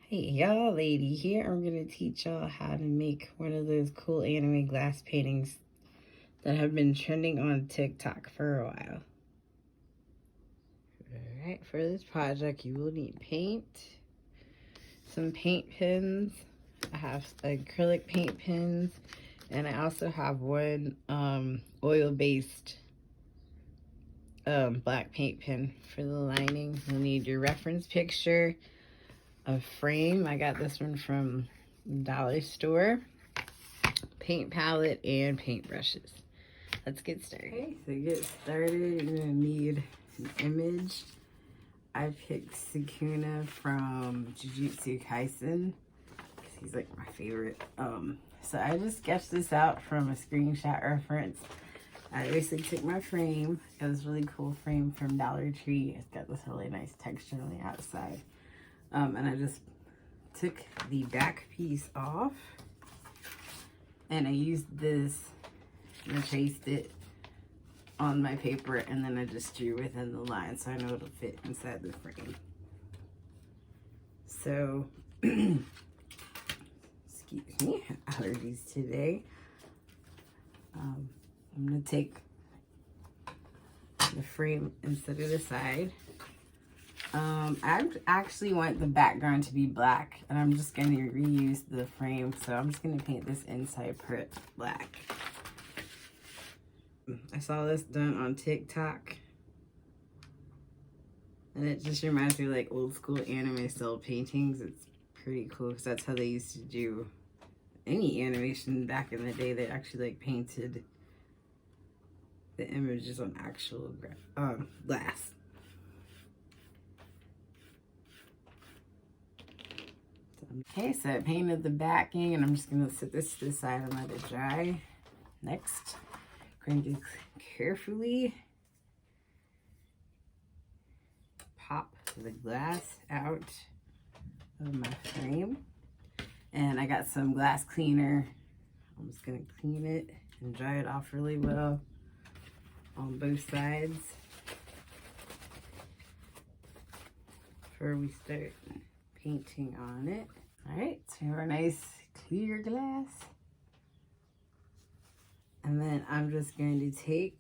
Hey y'all, lady here. I'm gonna teach y'all how to make one of those cool anime glass paintings that have been trending on TikTok for a while. Alright, for this project you will need paint, some paint pens. I have acrylic paint pens, and I also have one oil-based black paint pen for the lining. You'll need your reference picture, a frame. I got this one from dollar store, paint palette, and paint brushes. Let's get started. Okay, so to get started, you're gonna need an image. I picked Sukuna from Jujutsu Kaisen because he's like my favorite. So I just sketched this out from a screenshot reference. I basically took my frame. Got this really cool frame from Dollar Tree. It's got this really nice texture on the outside. And I just took the back piece off, and I used this and traced it on my paper, and then I just drew within the line so I know it'll fit inside the frame. So, excuse me, allergies today. I'm gonna take the frame and set it aside. I actually want the background to be black, and I'm just going to reuse the frame, so I'm just going to paint this inside part black. I saw this done on TikTok, and it just reminds me of like old school anime style paintings. It's pretty cool because that's how they used to do any animation back in the day. They actually like painted the images on actual glass. Okay, so I painted the backing, and I'm just going to set this to the side and let it dry. Next, I'm going to carefully pop the glass out of my frame. And I got some glass cleaner. I'm just going to clean it and dry it off really well on both sides before we start painting on it. All right, so we have our nice clear glass. And then I'm just going to take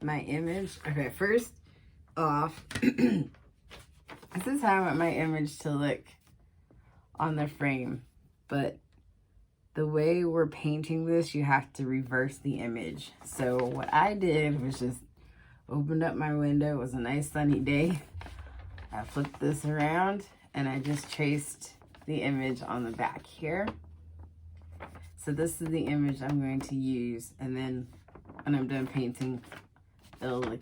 my image. Okay, first off, this is how I want my image to look on the frame. But the way we're painting this, you have to reverse the image. So what I did was just opened up my window. It was a nice sunny day. I flipped this around, and I just traced the image on the back here. So this is the image I'm going to use, and then when I'm done painting, it'll look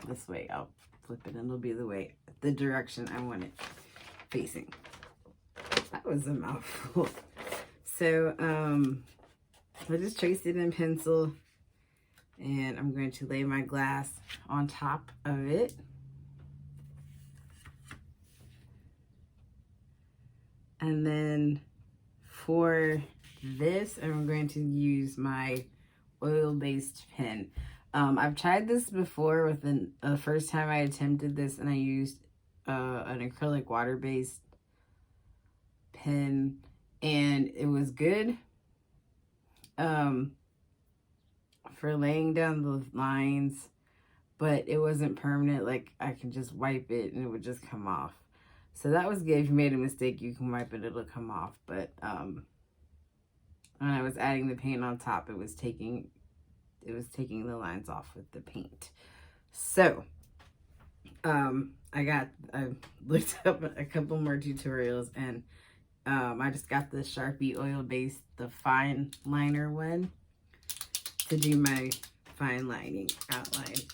this way. I'll flip it, and it'll be the direction I want it facing. That was a mouthful. So I just traced it in pencil, and I'm going to lay my glass on top of it. And then for this, I'm going to use my oil-based pen. I've tried this before with the first time I attempted this, and I used an acrylic water-based pen, and it was good for laying down the lines, but it wasn't permanent. Like, I can just wipe it and it would just come off. So that was good. If you made a mistake, you can wipe it, it'll come off. But when I was adding the paint on top, it was taking the lines off with the paint. So I looked up a couple more tutorials, and I just got the Sharpie oil-based, the fine liner one, to do my fine lining outline.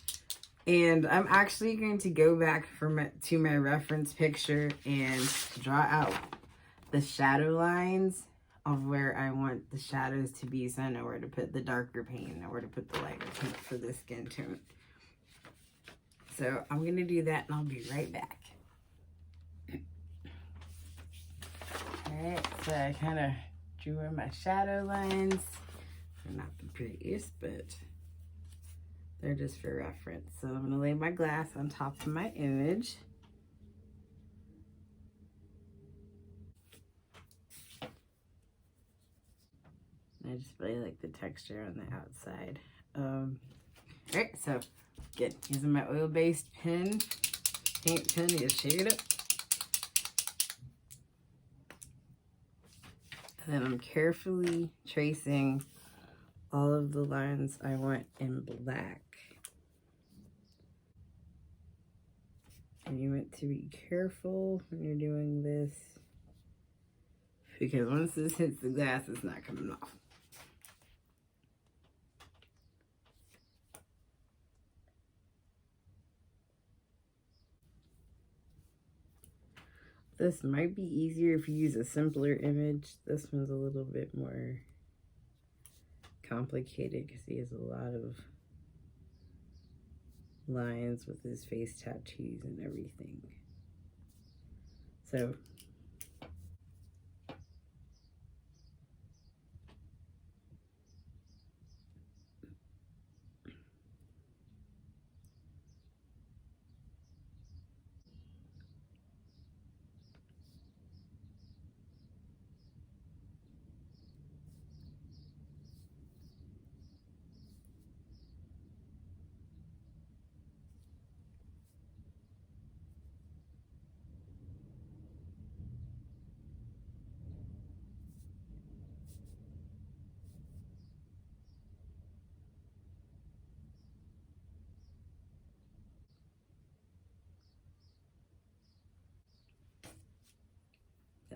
And I'm actually going to go back to my reference picture and draw out the shadow lines of where I want the shadows to be, so I know where to put the darker paint and where to put the lighter paint for the skin tone. So I'm going to do that, and I'll be right back. Alright, so I kind of drew in my shadow lines. They're not the prettiest, but they're just for reference. So I'm going to lay my glass on top of my image. I just really like the texture on the outside. Alright, so again, using my oil-based paint pen to shade it up. And then I'm carefully tracing all of the lines I want in black. And you want to be careful when you're doing this, because once this hits the glass, it's not coming off. This might be easier if you use a simpler image. This one's a little bit more complicated because he has a lot of lines with his face tattoos and everything. So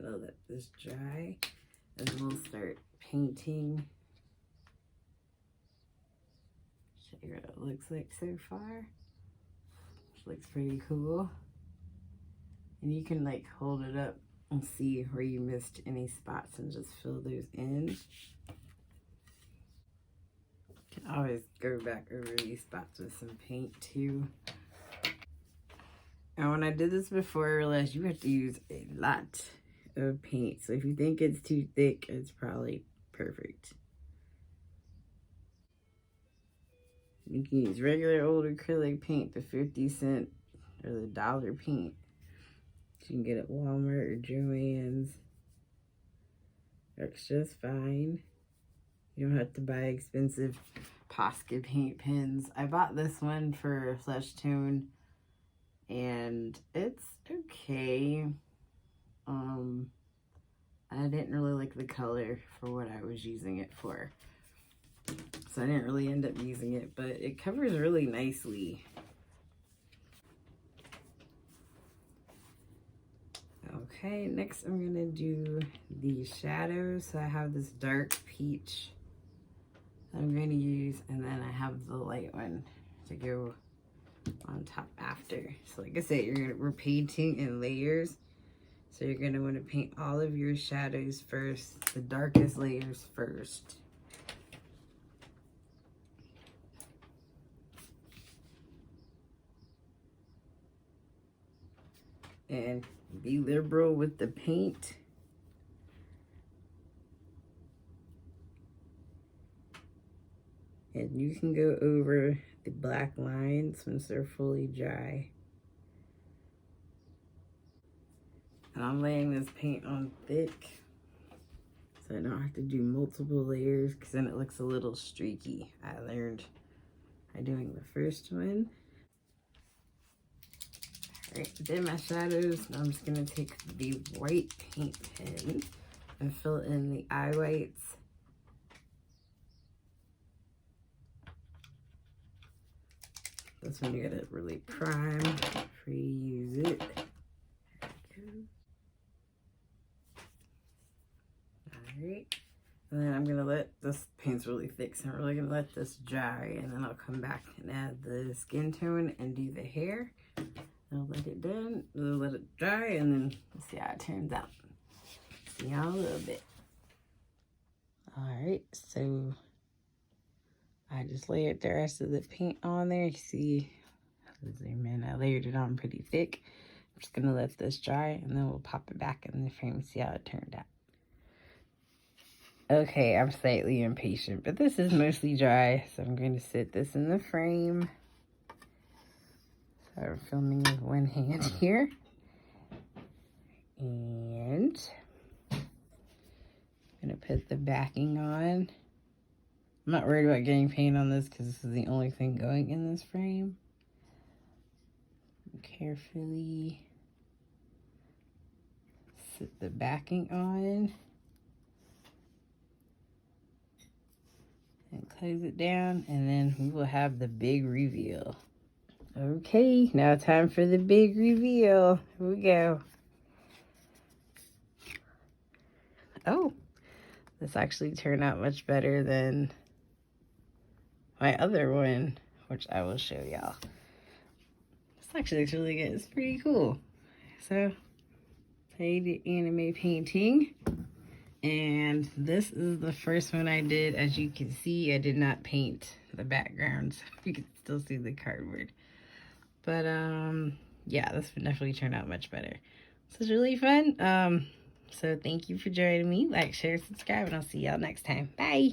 gonna let this dry and then we'll start painting. Show you what it looks like so far. Looks pretty cool. And you can like hold it up and see where you missed any spots and just fill those in. You can always go back over these spots with some paint too. And when I did this before, I realized you have to use a lot of paint. So if you think it's too thick, it's probably perfect. You can use regular old acrylic paint, the 50-cent or the dollar paint. You can get at Walmart or Joann's. Works just fine. You don't have to buy expensive Posca paint pens. I bought this one for Flesh Tone and it's okay. I didn't really like the color for what I was using it for, so I didn't really end up using it, but it covers really nicely. Okay, next I'm gonna do the shadows. So I have this dark peach I'm going to use, and then I have the light one to go on top after. So like I said, we're painting in layers. So you're gonna want to paint all of your shadows first, the darkest layers first. And be liberal with the paint. And you can go over the black lines once they're fully dry. And I'm laying this paint on thick, so I don't have to do multiple layers, because then it looks a little streaky. I learned by doing the first one. Alright, did my shadows. Now I'm just going to take the white paint pen and fill in the eye whites. This one you gotta really prime before you use it. There we go. Alright. And then I'm gonna let this paint's really thick, so I'm really gonna let this dry, and then I'll come back and add the skin tone and do the hair. I'll let it done, let it dry, and then we'll see how it turns out. See y'all in a little bit. Alright, so I just layered the rest of the paint on there. You see, I'll zoom in. I layered it on pretty thick. I'm just gonna let this dry, and then we'll pop it back in the frame and see how it turned out. Okay, I'm slightly impatient, but this is mostly dry, so I'm going to sit this in the frame. So I'm filming with one hand here. And I'm gonna put the backing on. I'm not worried about getting paint on this because this is the only thing going in this frame. Carefully sit the backing on and close it down, and then we will have the big reveal. Okay, now time for the big reveal. Here we go. Oh, this actually turned out much better than my other one, which I will show y'all. This actually looks really good. It's pretty cool. So, I did anime painting, and this is the first one I did. As you can see, I did not paint the background, so you can still see the cardboard. But yeah, this would definitely turn out much better. This is really fun. So thank you for joining me. Like, share, subscribe, and I'll see y'all next time. Bye.